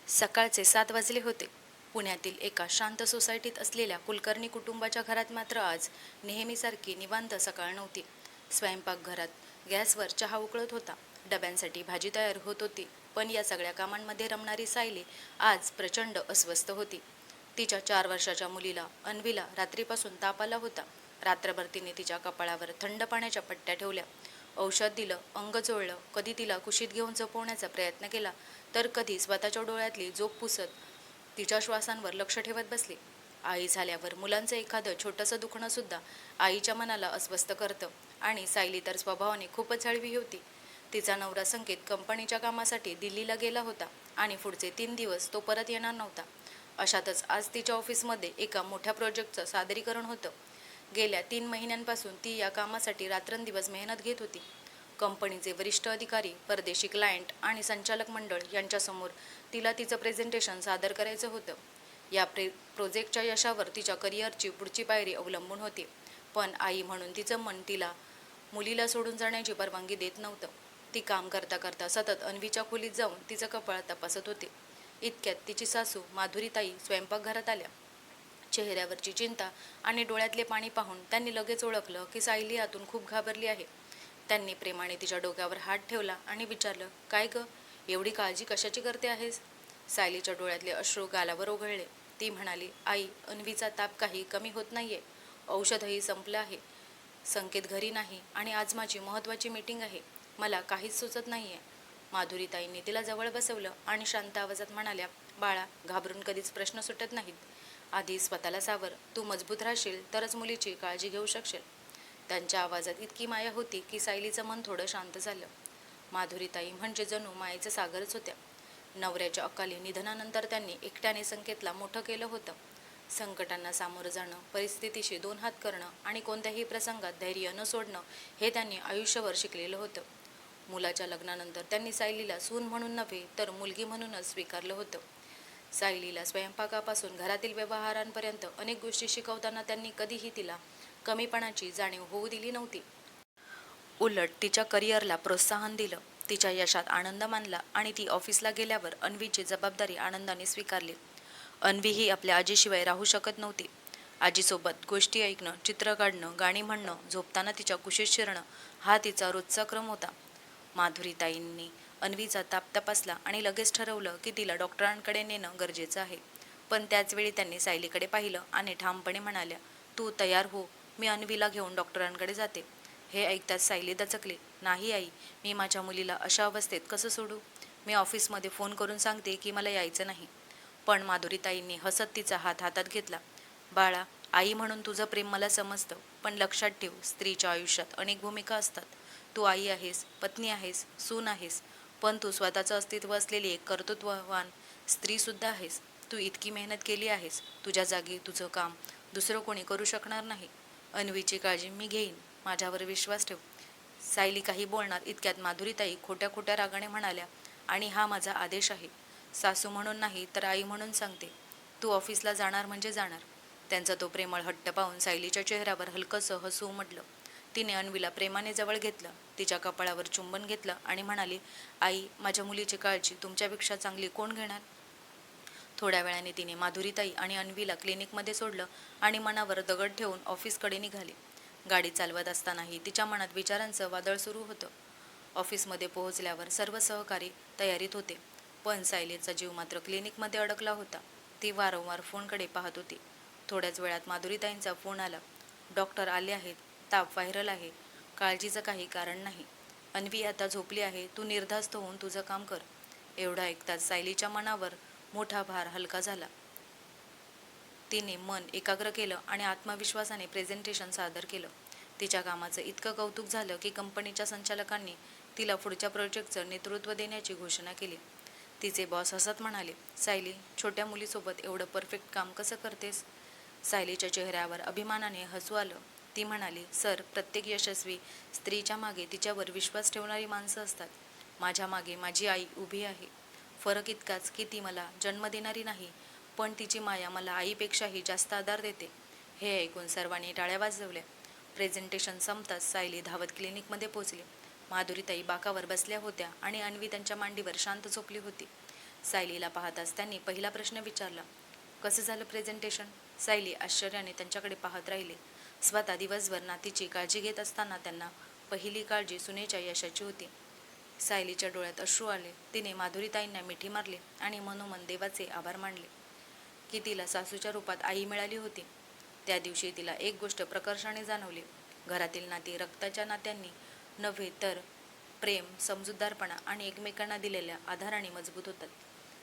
सकाळचे 7 वाजले होते. पुण्यातील एका शांत सोसायटीत असलेल्या कुलकर्णी कुटुंबाच्या घरात मात्र आज नेहमीसारखी निवांत सकाळ नव्हती. स्वयंपाकघरात गॅसवर चहा उकळत होता. डब्यांसाठी भाजी तयार होत होती. पण या सगळ्या कामांमध्ये रमणारी सायली आज प्रचंड अस्वस्थ होती. तिच्या 4 वर्षाच्या मुलीला अन्वीला रात्रीपासून ताप आला होता. रात्रभर तिने तिच्या कपाळावर थंड पाण्याच्या पट्ट्या ठेवल्या, औषध दिलं, अंग चोळलं. कधी तिला कुशीत घेऊन झोपवण्याचा प्रयत्न केला, तर कधी स्वतःच्या डोळ्यातली झोप पुसत तिच्या श्वासांवर लक्ष ठेवत बसली. आई झाल्यावर मुलांचं एखादं छोटंसं दुखणं सुद्धा आईच्या मनाला अस्वस्थ करतं. आणि सायली तर स्वभावाने खूपच हळवी होती. तिचा नवरा संकेत कंपनीच्या कामासाठी दिल्लीला गेला होता आणि पुढचे 3 दिवस तो परत येणार नव्हता. अशातच आज तिच्या ऑफिसमध्ये एका मोठ्या प्रोजेक्टचं सादरीकरण होतं. गेल्या 3 महिन्यांपासून ती या कामासाठी रात्रंदिवस मेहनत घेत होती. कंपनीचे वरिष्ठ अधिकारी, परदेशी क्लायंट आणि संचालक मंडळ यांच्यासमोर तिला तिचं प्रेझेंटेशन सादर करायचं होतं. या प्रोजेक्टच्या यशावर तिच्या करिअरची पुढची पायरी अवलंबून होती. पण आई म्हणून तिचं मन तिला मुलीला सोडून जाण्याची परवानगी देत नव्हतं. ती काम करता करता सतत अन्वीच्या खोलीत जाऊन तिचं कपाळ तपासत होती. इतक्यात तिची सासू माधुरीताई स्वयंपाकघरात आल्या. चेहऱ्यावरची चिंता आणि डोळ्यातले पाणी पाहून त्यांनी लगेच ओळखलं की सायली आतून खूप घाबरली आहे. त्यांनी प्रेमाने तिच्या डोक्यावर हात ठेवला आणि विचारलं, काय ग, एवढी काळजी कशाची करते आहेस? सायलीच्या डोळ्यातले अश्रू गालावर ओघळले. ती म्हणाली, आई, अन्वीचा ताप काही कमी होत नाहीये. औषधही संपलं आहे. संकेत घरी नाही आणि आज माझी महत्त्वाची मीटिंग आहे. मला काहीच सुचत नाहीये. माधुरीताईंनी तिला जवळ बसवलं आणि शांत आवाजात म्हणाल्या, बाळा, घाबरून कधीच प्रश्न सुटत नाहीत. आधी स्वतःला सावर. तू मजबूत राहशील तरच मुलीची काळजी घेऊ शकशील. त्यांच्या आवाजात इतकी माया होती की सायलीचं मन थोडं शांत झालं. माधुरीताई म्हणजे जणू मायेचं सागरच होत्या. नवऱ्याच्या अकाली निधनानंतर त्यांनी एकट्याने संकेतला मोठं केलं होतं. संकटांना सामोरं जाणं, परिस्थितीशी 2 हात करणं आणि कोणत्याही प्रसंगात धैर्य न सोडणं हे त्यांनी आयुष्यभर शिकलेलं होतं. मुलाच्या लग्नानंतर त्यांनी सायलीला सून म्हणून नव्हे तर मुलगी म्हणूनच स्वीकारलं होतं. सायलीला स्वयंपाकापासून घरातील व्यवहारांपर्यंत अनेक गोष्टी शिकवताना त्यांनी कधीही तिला कमीपणाची जाणीव होऊ दिली नव्हती. उलट तिच्या करिअरला प्रोत्साहन दिलं, तिच्या यशात आनंद मानला आणि ती ऑफिसला गेल्यावर अन्वीची जबाबदारी आनंदाने स्वीकारली. अन्वी ही आपल्या आजीशिवाय राहू शकत नव्हती. आजीसोबत गोष्टी ऐकणं, चित्र काढणं, गाणी म्हणणं, झोपताना तिच्या कुशीत शिरणं हा तिचा रोजचा क्रम होता. माधुरीताईंनी अन्वीचा ताप तपासला आणि लगेच ठरवलं की तिला डॉक्टरांकडे नेणं गरजेचं आहे. पण त्याचवेळी त्यांनी सायलीकडे पाहिलं आणि ठामपणे म्हणाल्या, तू तयार हो, मी अन्वीला घेऊन डॉक्टरांकडे जाते. हे ऐकताच सायली दचकली. नाही आई, मी माझ्या मुलीला अशा अवस्थेत कसं सोडू? मी ऑफिसमध्ये फोन करून सांगते की मला यायचं नाही. पण माधुरीताईंनी हसत तिचा हात हातात घेतला. बाळा, आई म्हणून तुझं प्रेम मला समजतं, पण लक्षात ठेव, स्त्रीच्या आयुष्यात अनेक भूमिका असतात. तू आई आहेस, पत्नी आहेस, सून आहेस, पण तू स्वतःचं अस्तित्व असलेली एक कर्तृत्ववान स्त्रीसुद्धा आहेस. तू इतकी मेहनत केली आहेस, तुझ्या जागी तुझं काम दुसरं कोणी करू शकणार नाही. अन्वीची काळजी मी घेईन, माझ्यावर विश्वास ठेव. सायली काही बोलणार इतक्यात माधुरीताई खोट्या खोट्या रागाने म्हणाल्या, आणि हा माझा आदेश आहे. सासू म्हणून नाही तर आई म्हणून सांगते. तू ऑफिसला जाणार म्हणजे जाणार. त्यांचा तो प्रेमळ हट्ट पाहून सायलीच्या चेहऱ्यावर हलकंसं हसू उमटलं. तिने अन्वीला प्रेमाने जवळ घेतलं, तिच्या कपाळावर चुंबन घेतलं आणि म्हणाली, आई, माझ्या मुलीची काळजी तुमच्यापेक्षा चांगली कोण घेणार? थोड्या वेळाने तिने माधुरीताई आणि अन्वीला क्लिनिकमध्ये सोडलं आणि मनावर दगड ठेवून ऑफिसकडे निघाली. गाडी चालवत असतानाही तिच्या मनात विचारांचं वादळ सुरू होतं. ऑफिसमध्ये पोहोचल्यावर सर्व सहकारी तयारीत होते, पण सायलीचा जीव मात्र क्लिनिकमध्ये अडकला होता. ती वारंवार फोनकडे पाहत होती. थोड्याच वेळात माधुरीताईंचा फोन आला. डॉक्टर आले आहेत, ताप व्हायरल आहे, काळजीचं काही कारण नाही. अन्वी आता झोपली आहे, तू निर्धास्त होऊन तुझं काम कर. एवढं ऐकताच सायलीच्या मनावर मोठा भार हलका झाला. तिने मन एकाग्र केलं आणि आत्मविश्वासाने प्रेझेंटेशन सादर केलं. तिच्या कामाचं इतकं कौतुक झालं की कंपनीच्या संचालकांनी तिला पुढच्या प्रोजेक्टचं नेतृत्व देण्याची घोषणा केली. तिचे बॉस हसत म्हणाले, सायली, छोट्या मुलीसोबत एवढं परफेक्ट काम कसं करतेस? सायलीच्या चेहऱ्यावर अभिमानाने हसू आलं. ती म्हणाली, सर, प्रत्येक यशस्वी स्त्रीच्या मागे तिच्यावर विश्वास ठेवणारी माणसं असतात. माझ्या मागे माझी आई उभी आहे. फरक इतकाच की ती मला जन्म देणारी नाही, पण तिची माया मला आईपेक्षाही जास्त आधार देते. हे ऐकून सर्वांनी टाळ्या वाजवल्या. प्रेझेंटेशन संपताच सायली धावत क्लिनिकमध्ये पोचली. माधुरीताई बाकावर बसल्या होत्या आणि अन्वी त्यांच्या मांडीवर शांत झोपली होती. सायलीला पाहताच त्यांनी पहिला प्रश्न विचारला, कसं झालं प्रेझेंटेशन? सायली आश्चर्याने त्यांच्याकडे पाहत राहिली. स्वतः दिवसभर नातीची काळजी घेत असताना त्यांना पहिली काळजी सुनेच्या यशाची होती. सायलीच्या डोळ्यात अश्रू आले. तिने माधुरीताईंना मिठी मारली आणि मनोमन देवाचे आभार मानले की तिला सासूच्या रूपात आई मिळाली होती. त्या दिवशी तिला एक गोष्ट प्रकर्षाने जाणवली. घरातील नाती रक्ताच्या नात्यांनी नव्हे तर प्रेम, समजूतदारपणा आणि एकमेकांना दिलेल्या आधाराने मजबूत होतात.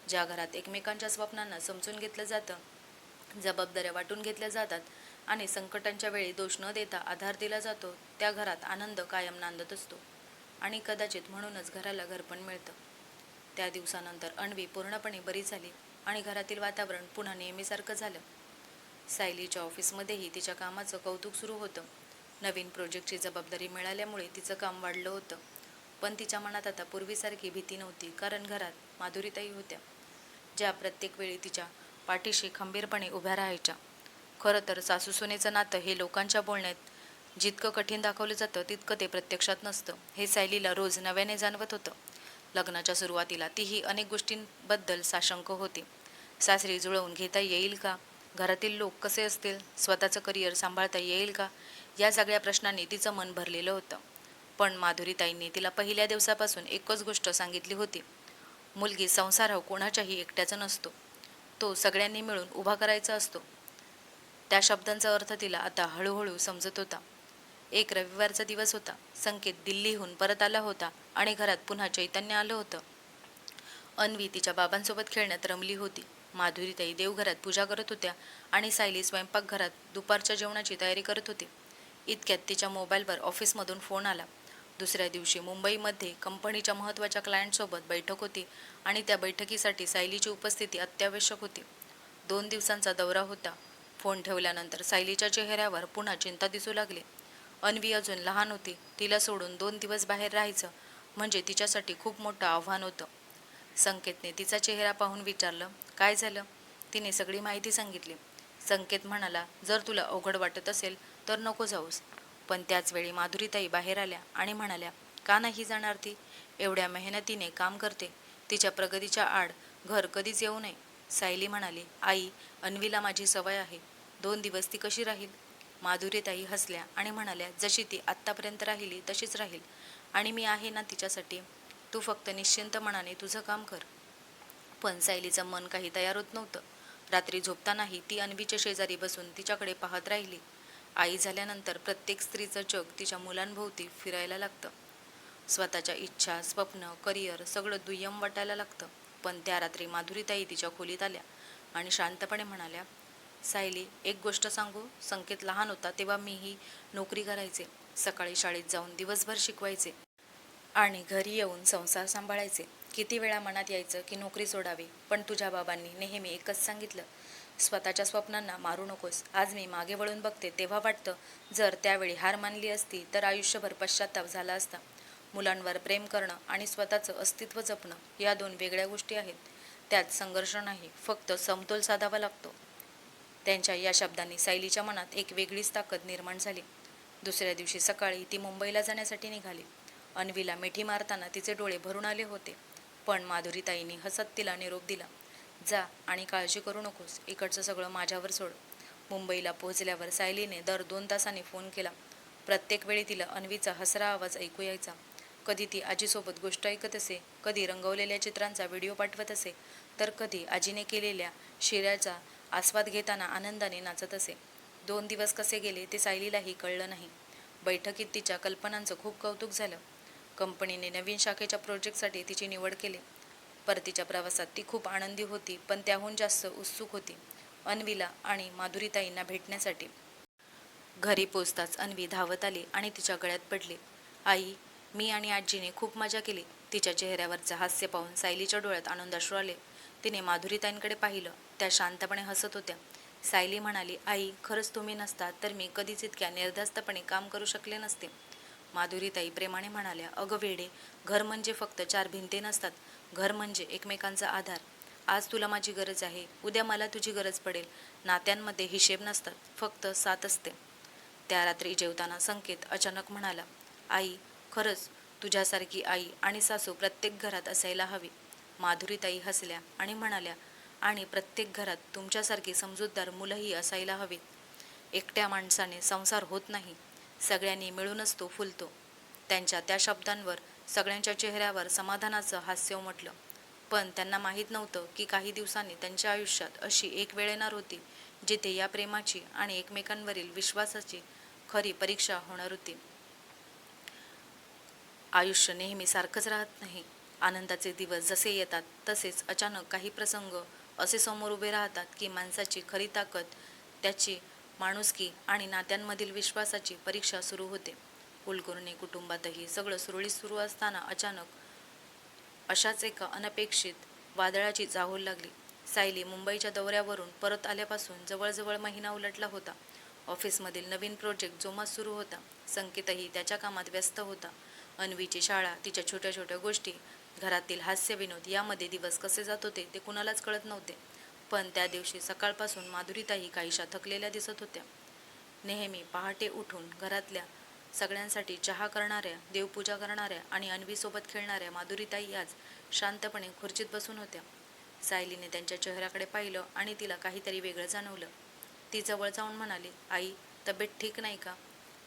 ज्या घरात एकमेकांच्या स्वप्नांना समजून घेतलं जातं, जबाबदाऱ्या वाटून घेतल्या जातात आणि संकटांच्या वेळी दोष न देता आधार दिला जातो, त्या घरात आनंद कायम नांदत असतो आणि कदाचित म्हणूनच घराला घरपण मिळतं. त्या दिवसानंतर अन्वी पूर्णपणे बरी झाली आणि घरातील वातावरण पुन्हा नेहमीसारखं झालं. सायलीच्या ऑफिसमध्येही तिच्या कामाचं कौतुक सुरू होतं. नवीन प्रोजेक्टची जबाबदारी मिळाल्यामुळे तिचं काम वाढलं होतं. पण तिच्या मनात आता पूर्वीसारखी भीती नव्हती, कारण घरात माधुरीताई होत्या, ज्या प्रत्येक वेळी तिच्या पाठीशी खंबीरपणे उभ्या राहायच्या. खरं तर सासू-सुनेचं नातं हे लोकांच्या बोलण्यात जितकं कठीण दाखवलं जातं, तितकं ते प्रत्यक्षात नसतं, हे सायलीला रोज नव्याने जाणवत होतं. लग्नाच्या सुरुवातीला तीही अनेक गोष्टींबद्दल साशंक होती. सासरी जुळवून घेता येईल का? घरातील लोक कसे असतील? स्वतःचं करिअर सांभाळता येईल का? या सगळ्या प्रश्नांनी तिचं मन भरलेलं होतं. पण माधुरीताईंनी तिला पहिल्या दिवसापासून एकच गोष्ट सांगितली होती, मुलगी संसार हा कोणाच्याही एकट्याचा नसतो, तो सगळ्यांनी मिळून उभा करायचा असतो. त्या शब्दांचा अर्थ तिला आता हळूहळू समजत होता. एक रविवारचा दिवस होता. संकेत दिल्लीहून परत आला होता आणि घरात पुन्हा चैतन्य आलं होतं. अन्वी तिच्या बाबांसोबत खेळण्यात रमली होती. माधुरीताई देवघरात पूजा करत होत्या आणि सायली स्वयंपाकघरात दुपारच्या जेवणाची तयारी करत होती. इतक्यात तिच्या मोबाईलवर ऑफिसमधून फोन आला. दुसऱ्या दिवशी मुंबईमध्ये कंपनीच्या महत्त्वाच्या क्लायंटसोबत बैठक होती आणि त्या बैठकीसाठी सायलीची उपस्थिती अत्यावश्यक होती. 2 दिवसांचा दौरा होता. फोन ठेवल्यानंतर सायलीच्या चेहऱ्यावर पुन्हा चिंता दिसू लागली. अन्वी अजून लहान होती. तिला सोडून 2 दिवस बाहेर राहायचं म्हणजे तिच्यासाठी खूप मोठं आव्हान होतं. संकेतने तिचा चेहरा पाहून विचारलं, काय झालं? तिने सगळी माहिती सांगितली. संकेत म्हणाला, जर तुला अवघड वाटत असेल तर नको जाऊस. पण त्याचवेळी माधुरीताई बाहेर आल्या आणि म्हणाल्या, का नाही जाणार ती? एवढ्या मेहनतीने काम करते. तिच्या प्रगतीच्या आड घर कधीच येऊ नये. सायली म्हणाली, आई, अन्वीला माझी सवय आहे. 2 दिवस ती कशी राहील? माधुरीताई हसल्या आणि म्हणाल्या, जशी ती आत्तापर्यंत राहिली तशीच राहील आणि मी आहे ना तिच्यासाठी. तू फक्त निश्चिंत मनाने तुझं काम कर. पण सायलीचं मन काही तयार होत नव्हतं. रात्री झोपतानाही ती अन्वीच्या शेजारी बसून तिच्याकडे पाहत राहिली. आई झाल्यानंतर प्रत्येक स्त्रीचं जग तिच्या मुलांभोवती फिरायला लागतं. स्वतःच्या इच्छा, स्वप्न, करिअर सगळं दुय्यम वाटायला लागतं. पण त्या रात्री माधुरीताई तिच्या खोलीत आल्या आणि शांतपणे म्हणाल्या, सायली, एक गोष्ट सांगू? संकेत लहान होता तेव्हा मीही नोकरी करायचे. सकाळी शाळेत जाऊन दिवसभर शिकवायचे आणि घरी येऊन संसार सांभाळायचे. किती वेळा मनात यायचं की नोकरी सोडावी, पण तुझ्या बाबांनी नेहमी एकच सांगितलं, स्वतःच्या स्वप्नांना मारू नकोस. आज मी मागे वळून बघते तेव्हा वाटतं, जर त्यावेळी हार मानली असती तर आयुष्यभर पश्चाताप झाला असता. मुलांवर प्रेम करणं आणि स्वतःचं अस्तित्व जपणं या 2 वेगळ्या गोष्टी आहेत. त्यात संघर्ष नाही, फक्त समतोल साधावा लागतो. त्यांच्या या शब्दांनी सायलीच्या मनात एक वेगळीच ताकद निर्माण झाली. दुसऱ्या दिवशी सकाळी ती मुंबईला जाण्यासाठी निघाली. अन्वीला मिठी मारताना तिचे डोळे भरून आले होते. पण माधुरीताईंनी हसत तिला निरोप दिला, जा आणि काळजी करू नकोस. इकडचं सगळं माझ्यावर सोड. मुंबईला पोहोचल्यावर सायलीने दर 2 तासांनी फोन केला. प्रत्येक वेळी तिला अन्वीचा हसरा आवाज ऐकू यायचा. कधी ती आजीसोबत गोष्ट ऐकत असे, कधी रंगवलेल्या चित्रांचा व्हिडिओ पाठवत असे, तर कधी आजीने केलेल्या शिऱ्याचा आस्वाद घेताना आनंदाने नाचत असे. 2 दिवस कसे गेले ते सायलीलाही कळलं नाही. बैठकीत तिच्या कल्पनांचं खूप कौतुक झालं. कंपनीने नवीन शाखेच्या प्रोजेक्टसाठी तिची निवड केली. परतीच्या प्रवासात ती खूप आनंदी होती, पण त्याहून जास्त उत्सुक होती अन्वीला आणि माधुरीताईंना भेटण्यासाठी. घरी पोचताच अन्वी धावत आली आणि तिच्या गळ्यात पडली. आई, मी आणि आजीने खूप मजा केली. तिच्या चेहऱ्यावरचं हास्य पाहून सायलीच्या डोळ्यात आनंदाश्रू आले. तिने माधुरीताईंकडे पाहिलं. त्या शांतपणे हसत होत्या. सायली म्हणाली, आई, खरंच तुम्ही नसता तर मी कधीच इतक्या निर्धास्तपणे काम करू शकले नसते. माधुरीताई प्रेमाने म्हणाल्या, अगं वेडे, घर म्हणजे फक्त 4 भिंती नसतात. घर म्हणजे एकमेकांचा आधार. आज तुला माझी गरज आहे, उद्या मला तुझी गरज पडेल. नात्यांमध्ये हिशेब नसतात, फक्त साथ असते. त्या रात्री जेवताना संकेत अचानक म्हणाला, आई, खरंच तुझ्यासारखी आई आणि सासू प्रत्येक घरात असायला हवी. माधुरीताई हसल्या आणि म्हणाल्या, आणि प्रत्येक घरात तुमच्यासारखी समजूतदार मुलंही असायला हवीत. एकट्या माणसाने संसार होत नाही, सगळ्यांनी मिळूनच तो फुलतो. त्यांच्या त्या शब्दांवर सगळ्यांच्या चेहऱ्यावर समाधानाचं हास्य उमटलं. पण त्यांना माहीत नव्हतं की काही दिवसांनी त्यांच्या आयुष्यात अशी एक वेळ येणार होती जिथे या प्रेमाची आणि एकमेकांवरील विश्वासाची खरी परीक्षा होणार होती. आयुष्य नेहमी सारखंच राहत नाही. आनंदाचे दिवस जसे येतात तसेच अचानक काही प्रसंग असे समोर उभे राहतात की माणसाची खरी ताकद, त्याची माणुसकी आणि नात्यांमधील विश्वासाची परीक्षा सुरू होते. कुलकर्णी कुटुंबातही सगळं सुरळीत सुरू असताना अचानक अशाच एका अनपेक्षित वादळाची चाहूल लागली. सायली मुंबईच्या दौऱ्यावरून परत आल्यापासून जवळजवळ महिना उलटला होता. ऑफिसमधील नवीन प्रोजेक्ट जोमात सुरू होता. संकेतही त्याच्या कामात व्यस्त होता. अन्वीची शाळा, तिच्या छोट्या छोट्या गोष्टी, घरातील हास्य विनोद यामध्ये दिवस कसे जात होते ते कुणालाच कळत नव्हते. पण त्या दिवशी सकाळपासून माधुरीताई काहीशा थकलेल्या दिसत होत्या. नेहमी पहाटे उठून घरातल्या सगळ्यांसाठी चहा करणाऱ्या, देवपूजा करणाऱ्या आणि अन्वीसोबत खेळणाऱ्या माधुरीताई आज शांतपणे खुर्चीत बसून होत्या. सायलीने त्यांच्या चेहऱ्याकडे पाहिलं आणि तिला काहीतरी वेगळं जाणवलं. ती जवळ जाऊन म्हणाली, आई, तब्येत ठीक नाही का?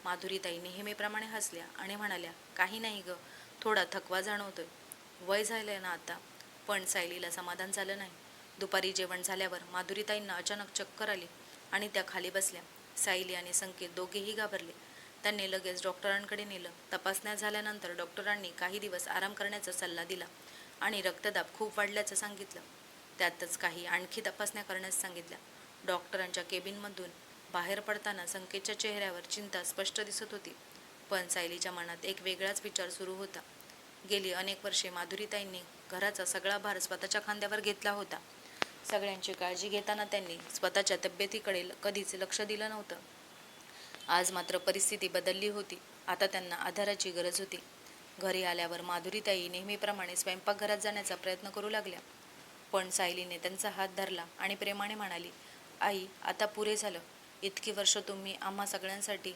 माधुरीताई नेहमीप्रमाणे हसल्या आणि म्हणाल्या, काही नाही ग, थोडा थकवा जाणवतोय. वय झालंय ना आता. पण सायलीला समाधान झालं नाही. दुपारी जेवण झाल्यावर माधुरीताईंना अचानक चक्कर आली आणि त्या खाली बसल्या. सायली आणि संकेत दोघेही घाबरले. त्यांनी लगेच डॉक्टरांकडे नेलं. तपासण्या झाल्यानंतर डॉक्टरांनी काही दिवस आराम करण्याचा सल्ला दिला आणि रक्तदाब खूप वाढल्याचं सांगितलं. त्यातच काही आणखी तपासण्या करण्यास सांगितल्या. डॉक्टरांच्या केबिनमधून बाहेर पडताना संकेतच्या चेहऱ्यावर चिंता स्पष्ट दिसत होती. पण सायलीच्या मनात एक वेगळाच विचार सुरू होता. गेली अनेक वर्षे माधुरीताईंनी घराचा सगळा भार स्वतःच्या खांद्यावर घेतला होता. सगळ्यांची काळजी घेताना त्यांनी स्वतःच्या तब्येतीकडे कधीच लक्ष दिलं नव्हतं. आज मात्र परिस्थिती बदलली होती. आता त्यांना आधाराची गरज होती. घरी आल्यावर माधुरीताई नेहमीप्रमाणे स्वयंपाकघरात जाण्याचा प्रयत्न करू लागल्या. पण सायलीने त्यांचा हात धरला आणि प्रेमाने म्हणाली, आई, आता पुरे झालं. इतकी वर्ष तुम्ही आम्हा सगळ्यांसाठी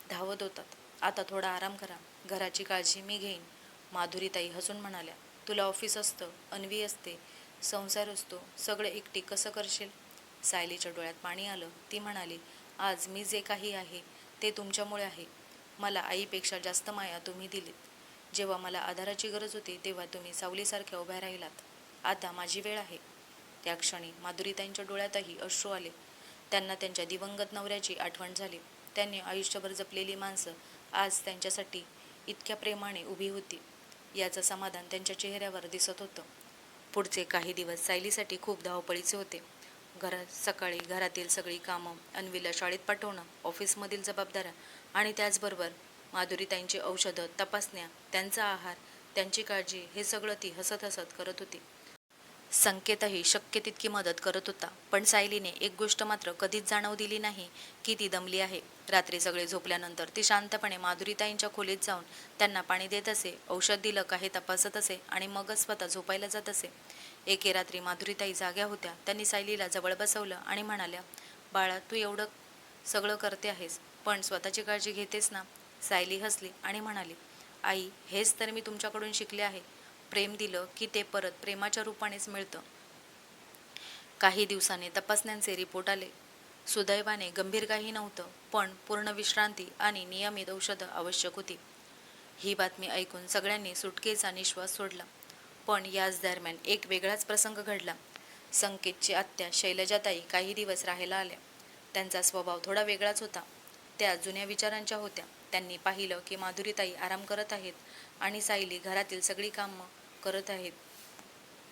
धावत होतात. आता थोडा आराम करा. घराची काळजी मी घेईन. माधुरीताई हसून म्हणाल्या, तुला ऑफिस असतं, अन्वी असते, संसार असतो, सगळं एकटी कसं करशील? सायलीच्या डोळ्यात पाणी आलं. ती म्हणाली, आज मी जे काही आहे ते तुमच्यामुळे आहे. मला आईपेक्षा जास्त माया तुम्ही दिलीत. जेव्हा मला आधाराची गरज होती तेव्हा तुम्ही सावलीसारख्या उभ्या राहिलात. आता माझी वेळ आहे. त्या क्षणी माधुरीताईंच्या डोळ्यातही अश्रू आले. त्यांना त्यांच्या दिवंगत नवऱ्याची आठवण झाली. त्यांनी आयुष्यभर जपलेली माणसं आज त्यांच्यासाठी इतक्या प्रेमाने उभी होती याचं समाधान त्यांच्या चेहऱ्यावर दिसत होतं. पुढचे काही दिवस सायलीसाठी खूप धावपळीचे होते. सकाळी घरातील सगळी कामं, अन्वीला शाळेत पाठवणं, ऑफिसमधील जबाबदाऱ्या आणि त्याचबरोबर माधुरीताईंची औषधं, तपासण्या, त्यांचा आहार, त्यांची काळजी, हे सगळं ती हसत हसत करत होती. संकेतही शक्य तितकी मदत करत होता. पण सायलीने एक गोष्ट मात्र कधीच जाणवू दिली नाही की ती दमली आहे. रात्री सगळे झोपल्यानंतर ती शांतपणे माधुरीताईंच्या खोलीत जाऊन त्यांना पाणी देत असे, औषध दिलं का हे तपासत असे आणि मगच स्वतः झोपायला जात असे. एके रात्री माधुरीताई जाग्या होत्या. त्यांनी सायलीला जवळ बसवलं आणि म्हणाल्या, बाळा, तू एवढं सगळं करते आहेस, पण स्वतःची काळजी घेतेस ना? सायली हसली आणि म्हणाली, आई, हेच तर मी तुमच्याकडून शिकले आहे. प्रेम दिलं की ते परत प्रेमाच्या रूपानेच मिळतं. काही दिवसांनी तपासण्यांचे रिपोर्ट आले. सुदैवाने गंभीर काही नव्हतं, पण पूर्ण विश्रांती आणि नियमित औषधं आवश्यक होती. ही बातमी ऐकून सगळ्यांनी सुटकेचा निश्वास सोडला. पण याच दरम्यान एक वेगळाच प्रसंग घडला. संकेतची आत्या शैलजाताई काही दिवस राहायला आल्या. त्यांचा स्वभाव थोडा वेगळाच होता. त्या जुन्या विचारांच्या होत्या. त्यांनी पाहिलं की माधुरीताई आराम करत आहेत आणि सायली घरातील सगळी कामं करत आहेत.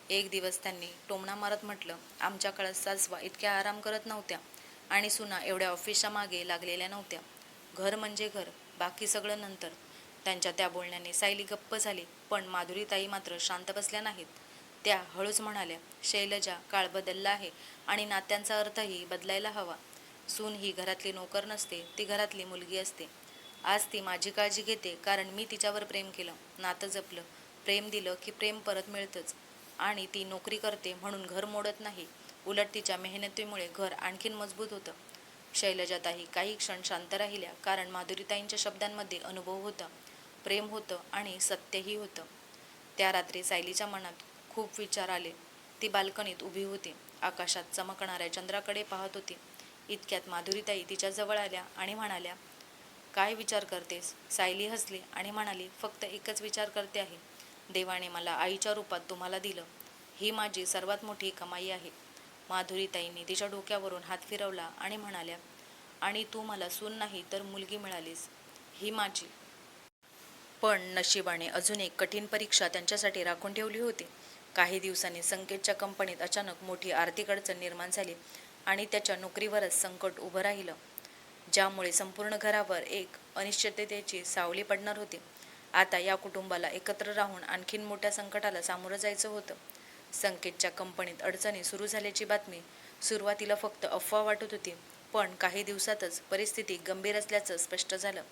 एक दिवस त्यांनी टोमणा मारत म्हटलं, आमच्या काळात सासवा इतक्या आराम करत नव्हत्या आणि सुना एवढ्या ऑफिसच्या मागे लागलेल्या नव्हत्या. घर म्हणजे घर, बाकी सगळं नंतर. त्यांच्या त्या बोलण्याने सायली गप्प झाली. पण माधुरीताई मात्र शांत बसल्या नाहीत. त्या हळूच म्हणाल्या, शैलजा, काळ बदलला आहे आणि नात्यांचा अर्थही बदलायला हवा. सून ही घरातली नोकर नसते, ती घरातली मुलगी असते. आज ती माझी काळजी घेते कारण मी तिच्यावर प्रेम केलं, नातं जपलं. प्रेम दिलं की प्रेम परत मिळतंच. आणि ती नोकरी करते म्हणून घर मोडत नाही, उलट तिच्या मेहनतीमुळे घर आणखीन मजबूत होतं. शैलजाताई काही क्षण शांत राहिल्या, कारण माधुरीताईंच्या शब्दांमध्ये अनुभव होता, प्रेम होतं आणि सत्यही होतं. त्या रात्री सायलीच्या मनात खूप विचार आले. ती बाल्कनीत उभी होती. आकाशात चमकणाऱ्या चंद्राकडे पाहत होती. इतक्यात माधुरीताई तिच्या जवळ आल्या आणि म्हणाल्या, काय विचार करतेस? सायली हसली आणि म्हणाली, फक्त एकच विचार करते आहे. देवाने मला आईच्या रूपात तुम्हाला दिलं. ही माझी सर्वात मोठी कमाई आहे. माधुरीताईंनी तिच्या डोक्यावरून हात फिरवला आणि म्हणाल्या, आणि तू मला सून नाही तर मुलगी मिळालीस. ही माझी. पण नशिबाने अजून एक कठीण परीक्षा त्यांच्यासाठी राखून ठेवली होती. काही दिवसांनी संकेतच्या कंपनीत अचानक मोठी आर्थिक अडचण निर्माण झाली आणि त्याच्या नोकरीवरच संकट उभं राहिलं, ज्यामुळे संपूर्ण घरावर एक अनिश्चिततेची सावली पडणार होती. आता या कुटुंबाला एकत्र राहून आणखीन मोठ्या संकटाला सामोरं जायचं होतं. संकेतच्या कंपनीत अडचणी सुरू झाल्याची बातमी सुरुवातीला फक्त अफवा वाटत होती, पण काही दिवसातच परिस्थिती गंभीर असल्याचं स्पष्ट झालं.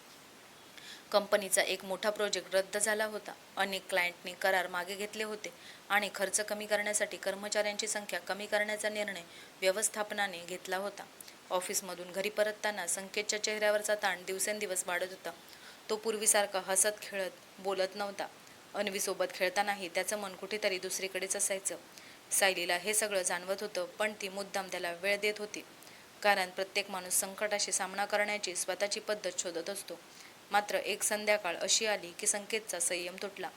कंपनीचा एक मोठा प्रोजेक्ट रद्द झाला होता. अनेक क्लायंटनी करार मागे घेतले होते आणि खर्च कमी करण्यासाठी कर्मचाऱ्यांची संख्या कमी करण्याचा निर्णय व्यवस्थापनाने घेतला होता. ऑफिसमधून घरी परतताना संकेतच्या चेहऱ्यावरचा ताण दिवसेंदिवस वाढत होता. तो पूर्वीसारखा हसत खेळत बोलत नव्हता. अन्वीसोबत खेळतानाही त्याचं मन कुठेतरी दुसरीकडेच असायचं. सायलीला हे सगळं जाणवत होतं, पण ती मुद्दाम त्याला वेळ देत होती. कारण प्रत्येक माणूस संकटाशी सामना करण्याची स्वतःची पद्धत शोधत असतो. मात्र एक संध्याकाळ अशी आली की संकेतचा संयम तुटला.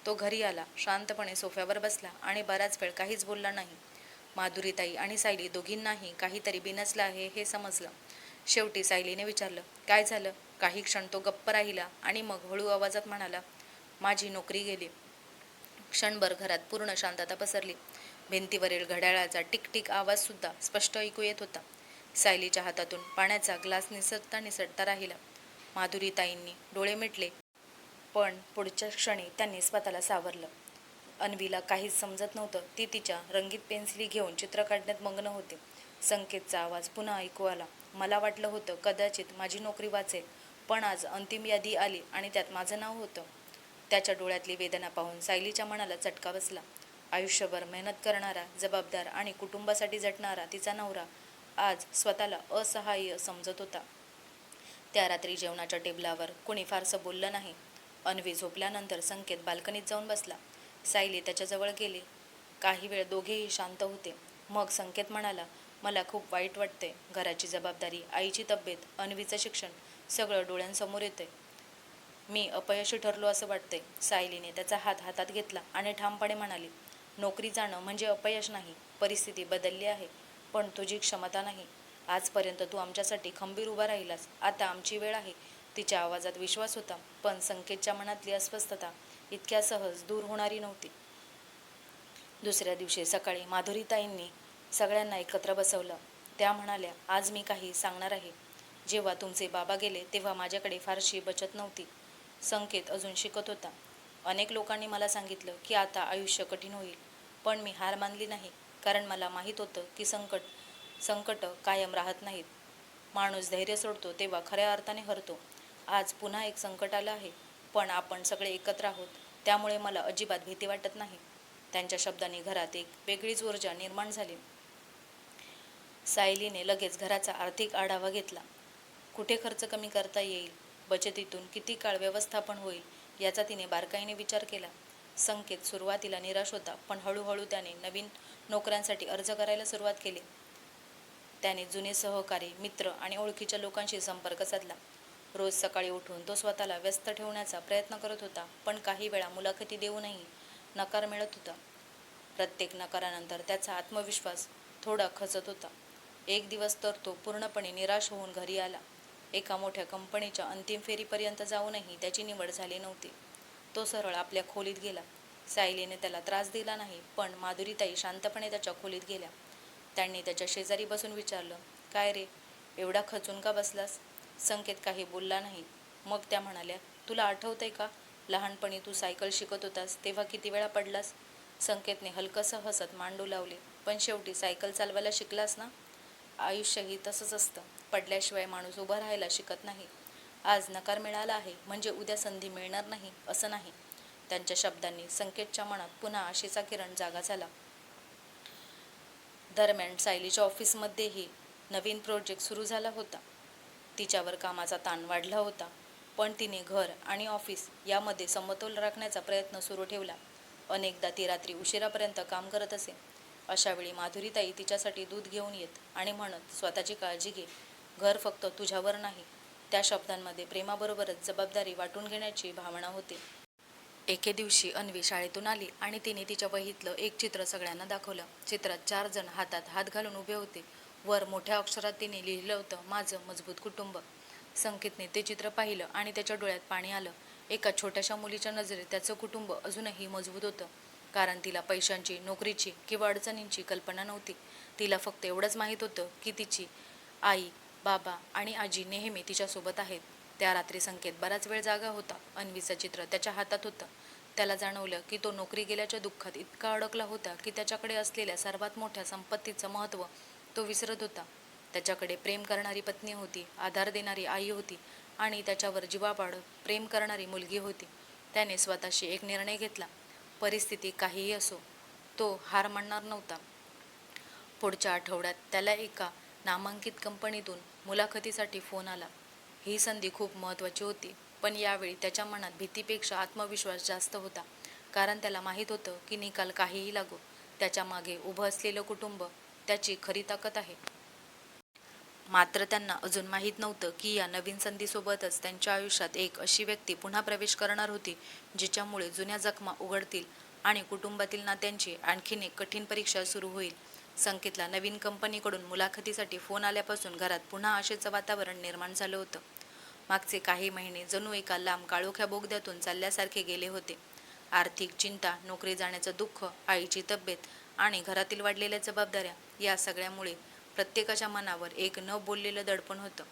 तो घरी आला, शांतपणे सोफ्यावर बसला आणि बराच वेळ काहीच बोलला नाही. माधुरीताई आणि सायली दोघींनाही काहीतरी बिनसलं आहे हे समजलं. शेवटी सायलीने विचारलं, काय झालं? काही क्षण तो गप्प राहिला आणि मग हळू आवाजात म्हणाला, माझी नोकरी गेली. क्षणभर घरात पूर्ण शांतता पसरली. भिंतीवरील घड्याळाचा टिकटिक आवाज सुद्धा स्पष्ट ऐकू येत होता. सायलीच्या हातातून पाण्याचा ग्लास निसटता निसटता राहिला. माधुरीताईंनी डोळे मिटले, पण पुढच्या क्षणी त्यांनी स्वतःला सावरलं. अन्वीला काहीच समजत नव्हतं. ती तिच्या रंगीत पेन्सिली घेऊन चित्र काढण्यात मग्न होती. संकेतचा आवाज पुन्हा ऐकू आला, मला वाटलं होतं कदाचित माझी नोकरी वाचेल, पण आज अंतिम यादी आली आणि त्यात माझं नाव होतं. त्याच्या डोळ्यातली वेदना पाहून सायलीच्या मनाला चटका बसला. आयुष्यभर मेहनत करणारा, जबाबदार आणि कुटुंबासाठी झटणारा तिचा नवरा आज स्वतःला असहाय्य समजत होता. त्या रात्री जेवणाच्या टेबलावर कोणी फारसं बोललं नाही. अन्वी झोपल्यानंतर संकेत बाल्कनीत जाऊन बसला. सायली त्याच्याजवळ गेली. काही वेळ दोघेही शांत होते. मग संकेत म्हणाला, मला खूप वाईट वाटते. घराची जबाबदारी, आईची तब्येत, अन्वीचं शिक्षण सगळं डोळ्यांसमोर येतंय. मी अपयशी ठरलो असं वाटतंय. सायलीने त्याचा हात हातात घेतला आणि ठामपणे म्हणाली, नोकरी जाणं म्हणजे अपयश नाही. परिस्थिती बदलली आहे, पण तुझी क्षमता नाही. आजपर्यंत तू आमच्यासाठी खंबीर उभा राहिलास. आता आमची वेळ आहे. तिच्या आवाजात विश्वास होता, पण संकेतच्या मनातली अस्वस्थता इतक्या सहज दूर होणारी नव्हती. दुसऱ्या दिवशी सकाळी माधुरीताईंनी सगळ्यांना एकत्र बसवलं. त्या म्हणाल्या, आज मी काही सांगणार आहे. जेव्हा तुमचे बाबा गेले तेव्हा माझ्याकडे फारशी बचत नव्हती. संकेत अजून शिकत होता. अनेक लोकांनी मला सांगितलं की आता आयुष्य कठीण होईल, पण मी हार मानली नाही. कारण मला माहीत होतं की संकट कायम राहत नाहीत. माणूस धैर्य सोडतो तेव्हा खऱ्या अर्थाने हरतो. आज पुन्हा एक संकट आलं आहे, पण आपण सगळे एकत्र आहोत, त्यामुळे मला अजिबात भीती वाटत नाही. त्यांच्या शब्दांनी घरात एक वेगळीच ऊर्जा निर्माण झाली. सायलीने लगेच घराचा आर्थिक आढावा घेतला. कुठे खर्च कमी करता येईल, बचतीतून किती काळ व्यवस्थापन होईल, याचा तिने बारकाईने विचार केला. संकेत सुरुवातीला निराश होता, पण हळूहळू त्याने नवीन नोकऱ्यांसाठी अर्ज करायला सुरुवात केली. त्याने जुने सहकारी, मित्र आणि ओळखीच्या लोकांशी संपर्क साधला. रोज सकाळी उठून तो स्वतःला व्यस्त ठेवण्याचा प्रयत्न करत होता, पण काही वेळा मुलाखती देऊनही नकार मिळत होता. प्रत्येक नकारानंतर त्याचा आत्मविश्वास थोडा खचत होता. एक दिवस तर तो पूर्णपणे निराश होऊन घरी आला. एका मोठ्या कंपनीच्या अंतिम फेरीपर्यंत जाऊनही त्याची निवड झाली नव्हती. तो सरळ आपल्या खोलीत गेला. सायलीने त्याला त्रास दिला नाही, पण माधुरीताई शांतपणे त्याच्या खोलीत गेल्या. त्यांनी त्याच्या शेजारी बसून विचारलं, काय रे, एवढा खचून का बसलास? संकेत काही बोलला नाही. मग त्या म्हणाल्या, तुला आठवतंय का, लहानपणी तू सायकल शिकत होतास तेव्हा किती वेळा पडलास? संकेतने हलकंसं हसत मान डोलावली, पण शेवटी सायकल चालवायला शिकलास ना? आयुष्यही तसंच असतं. पडल्याशिवाय माणूस उभं राहायला शिकत नाही. आज नकार मिळाला आहे म्हणजे उद्या संधी मिळणार नाही असं नाही. त्यांच्या शब्दांनी संकेतच्या मनात पुन्हा आशेचा किरण जागा झाला. दरम्यान सायलीच्या ऑफिसमध्येही नवीन प्रोजेक्ट सुरू झाला होता. तिच्यावर कामाचा ताण वाढला होता, पण तिने घर आणि ऑफिस यामध्ये समतोल राखण्याचा प्रयत्न सुरू ठेवला. अनेकदा ती रात्री उशिरापर्यंत काम करत असे. अशा वेळी माधुरीताई तिच्यासाठी दूध घेऊन येत आणि म्हणत, स्वतःची काळजी घे, घर फक्त तुझ्यावर नाही. त्या शब्दांमध्ये प्रेमाबरोबरच जबाबदारी वाटून घेण्याची भावना होती. एके दिवशी अन्वी शाळेतून आली आणि तिने तिच्या वहीतलं एक चित्र सगळ्यांना दाखवलं. चित्रात 4 जण हातात हात घालून उभे होते. वर मोठ्या अक्षरात तिने लिहिलं होतं, माझं मजबूत कुटुंब. संकेतने ते चित्र पाहिलं आणि त्याच्या डोळ्यात पाणी आलं. एका छोट्याशा मुलीच्या नजरेत त्याचं कुटुंब अजूनही मजबूत होतं. कारण तिला पैशांची, नोकरीची किंवा अडचणींची कल्पना नव्हती. तिला फक्त एवढंच माहीत होतं की तिची आई, बाबा आणि आजी नेहमी तिच्यासोबत आहेत. त्या रात्री संकेत बराच वेळ जागा होता. अन्वीचं चित्र त्याच्या हातात होतं. त्याला जाणवलं की तो नोकरी गेल्याच्या दुःखात इतका अडकला होता की त्याच्याकडे असलेल्या सर्वात मोठ्या संपत्तीचं महत्त्व तो विसरत होता. त्याच्याकडे प्रेम करणारी पत्नी होती, आधार देणारी आई होती आणि त्याच्यावर जीवापाड प्रेम करणारी मुलगी होती. त्याने स्वतःशी एक निर्णय घेतला. परिस्थिती काहीही असो, तो हार मानणार नव्हता. पुढच्या आठवड्यात त्याला एका नामांकित कंपनीतून मुलाखतीसाठी फोन आला. ही संधी खूप महत्त्वाची होती, पण यावेळी त्याच्या मनात भीतीपेक्षा आत्मविश्वास जास्त होता. कारण त्याला माहीत होतं की निकाल काहीही लागो, त्याच्या मागे उभं असलेलं कुटुंब त्याची खरी ताकद आहे. मात्र त्यांना अजून माहीत नव्हतं की या नवीन संधीसोबतच त्यांच्या आयुष्यात एक अशी व्यक्ती पुन्हा प्रवेश करणार होती, जिच्यामुळे जुन्या जखमा उघडतील आणि कुटुंबातील नात्यांची आणखीन एक कठीण परीक्षा सुरू होईल. संकेतला नवीन कंपनीकडून मुलाखतीसाठी फोन आल्यापासून घरात पुन्हा आशेचं वातावरण निर्माण झालं होतं. मागचे काही महिने जणू एका लांब काळोख्या बोगद्यातून चालल्यासारखे गेले होते. आर्थिक चिंता, नोकरी जाण्याचं दुःख, आईची तब्येत आणि घरातील वाढलेल्या जबाबदाऱ्या या सगळ्यामुळे प्रत्येकाच्या मनावर एक न बोललेलं दडपण होतं.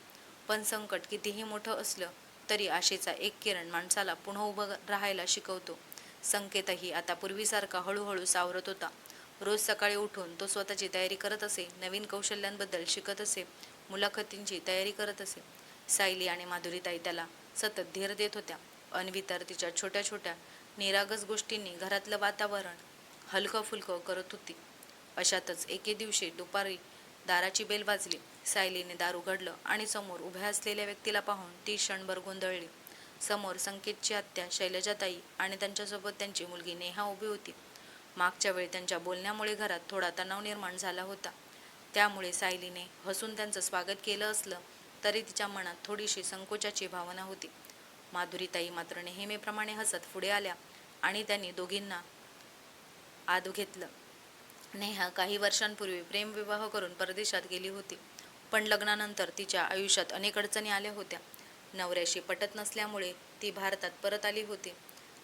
पण संकट कितीही मोठं असलं तरी आशेचा एक किरण माणसाला पुन्हा उभं राहायला शिकवतो. संकेतही आता पूर्वीसारखा हळूहळू सावरत होता. रोज सकाळी उठून तो स्वतःची तयारी करत असे, नवीन कौशल्यांबद्दल शिकत असे, मुलाखतींची तयारी करत असे. सायली आणि माधुरीताई त्याला सतत धीर देत होत्या. अन्वी तर तिच्या छोट्या छोट्या निरागस गोष्टींनी घरातलं वातावरण हलकं फुलकं करत होती. अशातच एके दिवशी दुपारी दाराची बेल वाजली. सायलीने दार उघडलं आणि समोर उभ्या असलेल्या व्यक्तीला पाहून ती क्षणभर गोंधळली. समोर संकेतची आत्या शैलजाताई आणि त्यांच्यासोबत त्यांची मुलगी नेहा उभी होती. मागच्या वेळी त्यांच्या बोलण्यामुळे घरात थोडा तणाव निर्माण झाला होता. त्यामुळे सायलीने हसून त्यांचं स्वागत केलं असलं तरी तिच्या मनात थोडीशी संकोचाची भावना होती. माधुरीताई मात्र नेहमीप्रमाणे हसत पुढे आल्या आणि त्यांनी दोघींना आत घेतलं. नेहा काही वर्षांपूर्वी प्रेमविवाह करून परदेशात गेली होती, पण लग्नानंतर तिच्या आयुष्यात अनेक अडचणी आल्या होत्या. नवऱ्याशी पटत नसल्यामुळे ती भारतात परत आली होती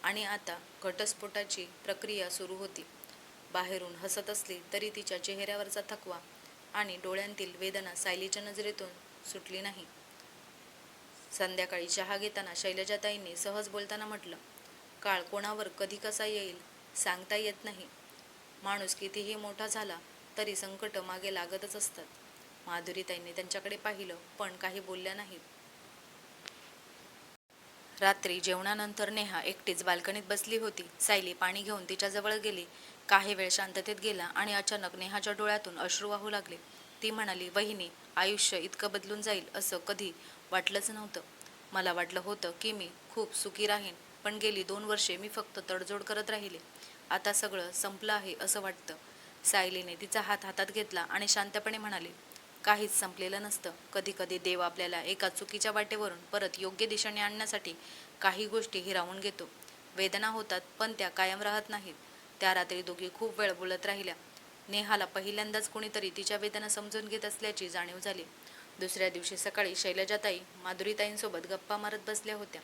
आणि आता घटस्फोटाची प्रक्रिया सुरू होती. बाहेरून हसत असली तरी तिच्या चेहऱ्यावरचा थकवा आणि डोळ्यांतील वेदना सायलीच्या नजरेतून सुटली नाही. संध्याकाळी चहा घेताना शैलजाताईंनी सहज बोलताना म्हटलं, काळ कोणावर कधी कसा येईल सांगता येत नाही. माणूस कितीही मोठा झाला तरी संकट मागे लागतच असतात. माधुरीताईंनी त्यांच्याकडे पाहिलं पण काही बोलल्या नाहीत. रात्री जेवणानंतर नेहा एकटीच बाल्कनीत बसली होती. सायली पाणी घेऊन तिच्याजवळ गेली. काही वेळ शांततेत गेला आणि अचानक नेहाच्या डोळ्यातून अश्रू वाहू लागले. ती म्हणाली, वहिनी, आयुष्य इतकं बदलून जाईल असं कधी वाटलंच नव्हतं. मला वाटलं होतं की मी खूप सुखी राहीन, पण गेली 2 वर्षे मी फक्त तडजोड करत राहिले. आता सगळं संपलं आहे असं वाटतं. सायलीने तिचा हात हातात घेतला आणि शांतपणे म्हणाली, काहीच संपलेलं नसतं. कधी कधी देव आपल्याला एका चुकीच्या वाटेवरून परत योग्य दिशेने आणण्यासाठी काही गोष्टी हिरावून घेतो. वेदना होतात पण त्या कायम राहत नाहीत. त्या रात्री दोघी खूप वेळ बोलत राहिल्या. नेहाला पहिल्यांदाच कोणीतरी तिच्या वेदना समजून घेत असल्याची जाणीव झाली. दुसऱ्या दिवशी सकाळी शैलजाताई माधुरीताईंसोबत गप्पा मारत बसल्या होत्या.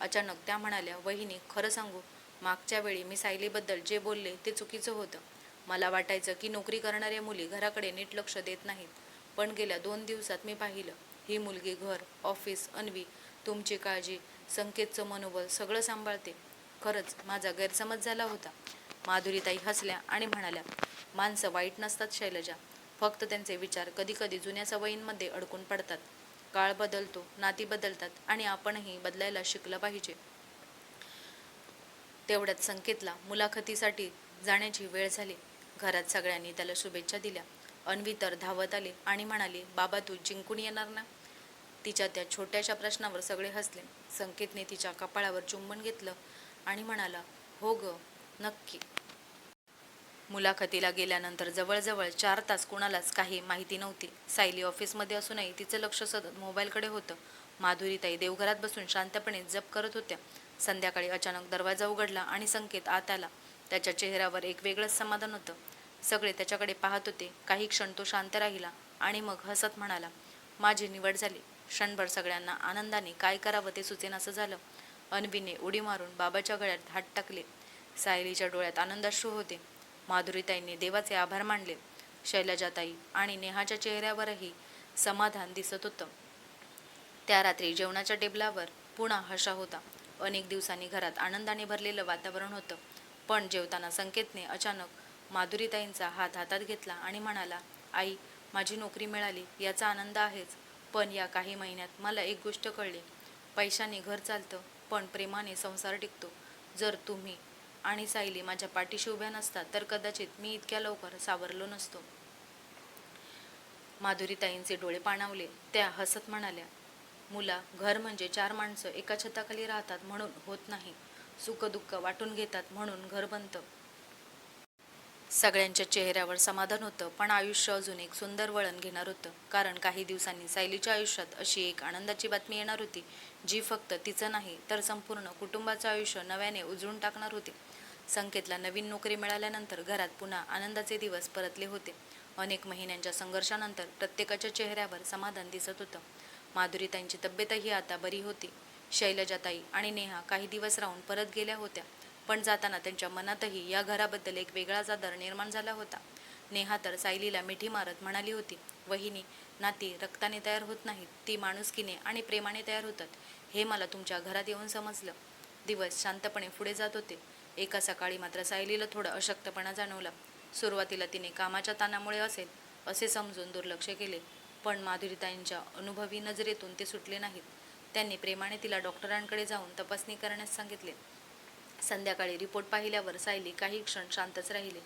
अचानक त्या म्हणाल्या, वहिनी, खरं सांगू, मागच्या वेळी मी सायलीबद्दल जे बोलले ते चुकीचं होतं. मला वाटायचं की नोकरी करणाऱ्या मुली घराकडे नीट लक्ष देत नाहीत, पण गेल्या 2 दिवसात मी पाहिलं, ही मुलगी घर, ऑफिस, अन्वी, तुमची काळजी, संकेतचं मनोबल सगळं सांभाळते. खरंच माझा गैरसमज झाला होता. माधुरीताई हसल्या आणि म्हणाल्या, माणसं वाईट नसतात शैलजा, फक्त त्यांचे विचार कधीकधी जुन्या सवयींमध्ये अडकून पडतात. काळ बदलतो, नाती बदलतात आणि आपणही बदलायला शिकलं पाहिजे. तेवढ्यात संकेतला मुलाखतीसाठी जाण्याची वेळ झाली. घरात सगळ्यांनी त्याला शुभेच्छा दिल्या. अन्वी तर धावत आली आणि म्हणाली, बाबा, तू जिंकून येणार ना? तिच्या त्या छोट्याशा प्रश्नावर सगळे हसले. संकेतने तिच्या कपाळावर चुंबन घेतलं आणि म्हणाला, हो ग, नक्की. मुलाखतीला गेल्यानंतर जवळजवळ 4 तास कुणालाच काही माहिती नव्हती. सायली ऑफिसमध्ये असूनही तिचं लक्ष सतत मोबाईलकडे होतं. माधुरीताई देवघरात बसून शांतपणे जप करत होत्या. संध्याकाळी अचानक दरवाजा उघडला आणि संकेत आत आला. त्याच्या चेहऱ्यावर एक वेगळंच समाधान होतं. सगळे त्याच्याकडे पाहत होते. काही क्षण तो शांत राहिला आणि मग हसत म्हणाला, माझी निवड झाली. क्षणभर सगळ्यांना आनंदाने काय करावं ते सुचेनासं झालं. अन्वीने उडी मारून बाबाच्या गळ्यात हात टाकले. सायलीच्या डोळ्यात आनंदाश्रू होते. माधुरीताईंनी देवाचे आभार मानले. शैलजाताई आणि नेहाच्या चेहऱ्यावरही समाधान दिसत होतं. त्या रात्री जेवणाच्या टेबलावर पुन्हा हशा होता. अनेक दिवसांनी घरात आनंदाने भरलेलं वातावरण होतं. पण जेवताना संकेतने अचानक माधुरीताईंचा हात हातात घेतला आणि म्हणाला, आई, माझी नोकरी मिळाली याचा आनंद आहेच, पण या काही महिन्यात मला एक गोष्ट कळली. पैशाने घर चालतं, पण प्रेमाने संसार टिकतो. जर तुम्ही आणि सायली माझ्या पाठीशी उभ्या नसतात तर कदाचित मी इतक्या लवकर सावरलो नसतो. माधुरीताईंचे डोळे पाणावले. त्या हसत म्हणाल्या, मुला, घर म्हणजे 4 माणसं एका छताखाली राहतात म्हणून होत नाही. सुखदुःख वाटून घेतात म्हणून घर बनतं. सगळ्यांच्या चेहऱ्यावर समाधान होतं, पण आयुष्य अजून एक सुंदर वळण घेणार होतं. कारण काही दिवसांनी सायलीच्या आयुष्यात अशी एक आनंदाची बातमी येणार होती, जी फक्त तिचं नाही तर संपूर्ण कुटुंबाचं आयुष्य नव्याने उजळून टाकणार होती. संकेतला नवीन नोकरी मिळाल्यानंतर घरात पुन्हा आनंदाचे दिवस परतले होते. अनेक महिन्यांच्या संघर्षानंतर प्रत्येकाच्या चेहऱ्यावर समाधान दिसत होतं. माधुरीताईंची तब्येतही आता बरी होती. शैलजाताई आणि नेहा काही दिवस राहून परत गेल्या होत्या, पण जाताना त्यांच्या मनातही या घराबद्दल एक वेगळाच आदर निर्माण झाला होता. नेहा तर सायलीला मिठी मारत म्हणाली होती, वहिनी, नाती रक्ताने तयार होत नाहीत, ती माणुसकीने आणि प्रेमाने तयार होतात. हे मला तुमच्या घरात येऊन समजलं. दिवस शांतपणे पुढे जात होते. एका सकाळी मात्र सायलीला थोडा अशक्तपणा जाणवला. सुरुवातीला तिने कामाच्या ताणामुळे असेल असे समजून दुर्लक्ष केले, पण माधुरीताईंच्या अनुभवी नजरेतून ते सुटले नाहीत. त्यांनी प्रेमाने तिला डॉक्टरांकडे जाऊन तपासणी करण्यास सांगितले. संध्याकाळी रिपोर्ट पाहिल्यावर सायली काही क्षण शांतच राहिली.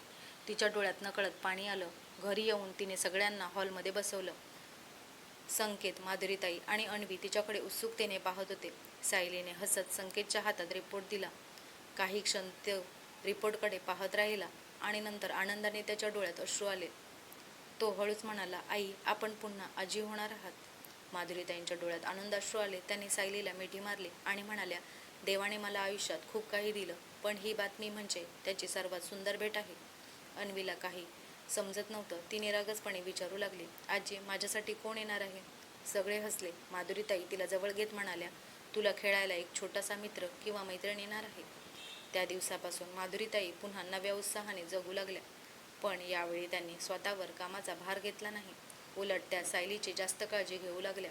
तिच्या डोळ्यात नकळत पाणी आलं. घरी येऊन तिने सगळ्यांना हॉलमध्ये बसवलं. संकेत, माधुरीताई आणि अन्वी तिच्याकडे उत्सुकतेने पाहत होते. सायलीने हसत संकेतच्या हातात रिपोर्ट दिला. काही क्षण तो रिपोर्टकडे पाहत राहिला आणि नंतर आनंदाने त्याच्या डोळ्यात अश्रू आले. तो हळूच म्हणाला, आई, आपण पुन्हा आजी होणार आहात. माधुरीताईंच्या डोळ्यात आनंदाश्रू आले. त्यांनी सायलीला मिठी मारली आणि म्हणाल्या, देवाने मला आयुष्यात खूप काही दिलं, पण ही बातमी म्हणजे त्याची सर्वात सुंदर भेट आहे. अन्वीला काही समजत नव्हतं. ती निरागसपणे विचारू लागली, आजी, माझ्यासाठी कोण येणार आहे? सगळे हसले. माधुरीताई तिला जवळ घेत म्हणाल्या, तुला खेळायला एक छोटासा मित्र किंवा मैत्रीण येणार आहे. त्या दिवसापासून माधुरीताई पुन्हा नव्या उत्साहाने जगू लागल्या. पण यावेळी त्यांनी स्वतःवर कामाचा भार घेतला नाही. उलट त्या सायलीची जास्त काळजी घेऊ लागल्या.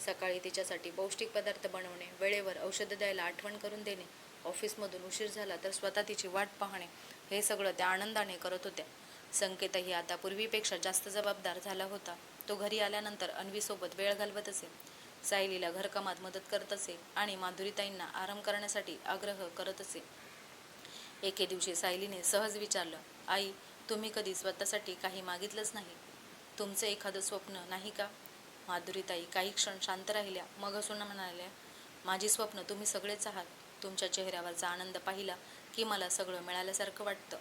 सकाळी तिच्यासाठी पौष्टिक पदार्थ बनवणे, वेळेवर औषधं द्यायला आठवण करून देणे, ऑफिसमधून उशीर झाला तर स्वतः तिची वाट पाहणे, हे सगळं त्या आनंदाने करत होत्या. संकेतही आता पूर्वीपेक्षा जास्त जबाबदार झाला होता. तो घरी आल्यानंतर अन्वीसोबत वेळ घालवत असे, सायलीला घरकामात मदत करत असे आणि माधुरीताईंना आराम करण्यासाठी आग्रह करत असे. एके दिवशी सायलीने सहज विचारलं, आई, तुम्ही कधी स्वतःसाठी काही मागितलंच नाही? तुमचं एखादं स्वप्न नाही का? माधुरीताई काही क्षण शांत राहिल्या. मग हसून म्हणाल्या, माझी स्वप्न तुम्ही सगळेच आहात. तुमच्या चेहऱ्यावरचा आनंद पाहिला की मला सगळं मिळाल्यासारखं वाटतं.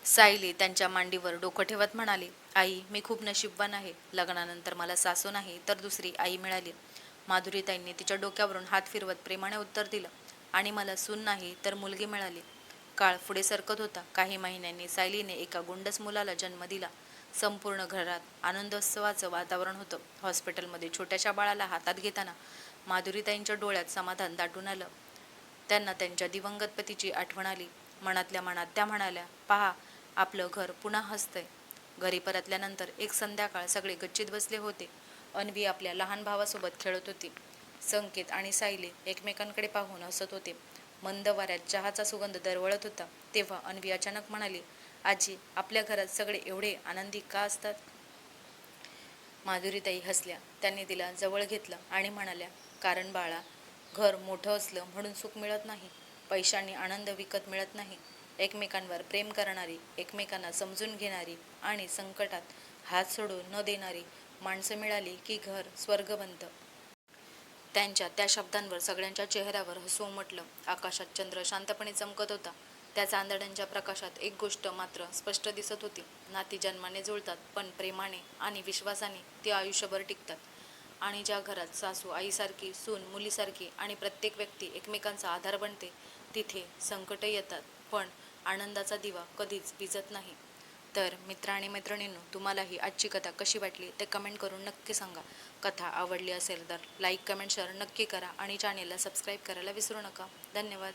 सायली त्यांच्या मांडीवर डोकं ठेवत म्हणाली, आई, मी खूप नशीबवान आहे. लग्नानंतर मला सासू नाही तर दुसरी आई मिळाली. माधुरीताईंनी तिच्या डोक्यावरून हात फिरवत प्रेमाने उत्तर दिलं, आणि मला सून नाही तर मुलगी मिळाली. काळ पुढे सरकत होता. काही महिन्यांनी सायलीने एका गोंडस मुलाला जन्म दिला. संपूर्ण घरात आनंदोत्सवाचं वातावरण होतं. हॉस्पिटलमध्ये छोट्याशा बाळाला हातात घेताना माधुरीताईंच्या डोळ्यात समाधान दाटून आलं. त्यांना त्यांच्या दिवंगत पतीची आठवण आली. मनातल्या मनात त्या म्हणाल्या, पहा, आपलं घर पुन्हा हसतंय. घरी परतल्यानंतर एक संध्याकाळ सगळे गच्चीत बसले होते. अन्वी आपल्या लहान भावासोबत खेळत होती. संकेत आणि सायली एकमेकांकडे पाहून हसत होते. मंद वाऱ्यात चहाचा सुगंध दरवळत होता. तेव्हा अन्वी अचानक म्हणाली, आजी, आपल्या घरात सगळे एवढे आनंदी का असतात? माधुरीताई हसल्या. त्यांनी तिला जवळ घेतलं आणि म्हणाल्या, कारण बाळा, घर मोठं असलं म्हणून सुख मिळत नाही. पैशांनी आनंद विकत मिळत नाही. एकमेकांवर प्रेम करणारी, एकमेकांना समजून घेणारी आणि संकटात हात सोडून न देणारी माणसं मिळाली की घर स्वर्ग बनतं. त्यांच्या त्या शब्दांवर सगळ्यांच्या चेहऱ्यावर हसू उमटलं. आकाशात चंद्र शांतपणे चमकत होता. त्या चांदण्यांच्या प्रकाशात एक गोष्ट मात्र स्पष्ट दिसत होती. नाती जन्माने जुळतात, पण प्रेमाने आणि विश्वासाने ती आयुष्यभर टिकतात. आणि ज्या घरात सासू आईसारखी, सून मुलीसारखी आणि प्रत्येक व्यक्ती एकमेकांचा आधार बनते, तिथे संकटे येतात, पण आनंदाचा दिवा कधीच विझत नाही. तर मित्र आणि मैत्रिणींनो, तुम्हालाही आजची कथा कशी वाटली ते कमेंट करून नक्की सांगा. कथा आवडली असेल तर लाईक, कमेंट, शेअर नक्की करा आणि चॅनेलला सबस्क्राईब करायला विसरू नका. धन्यवाद.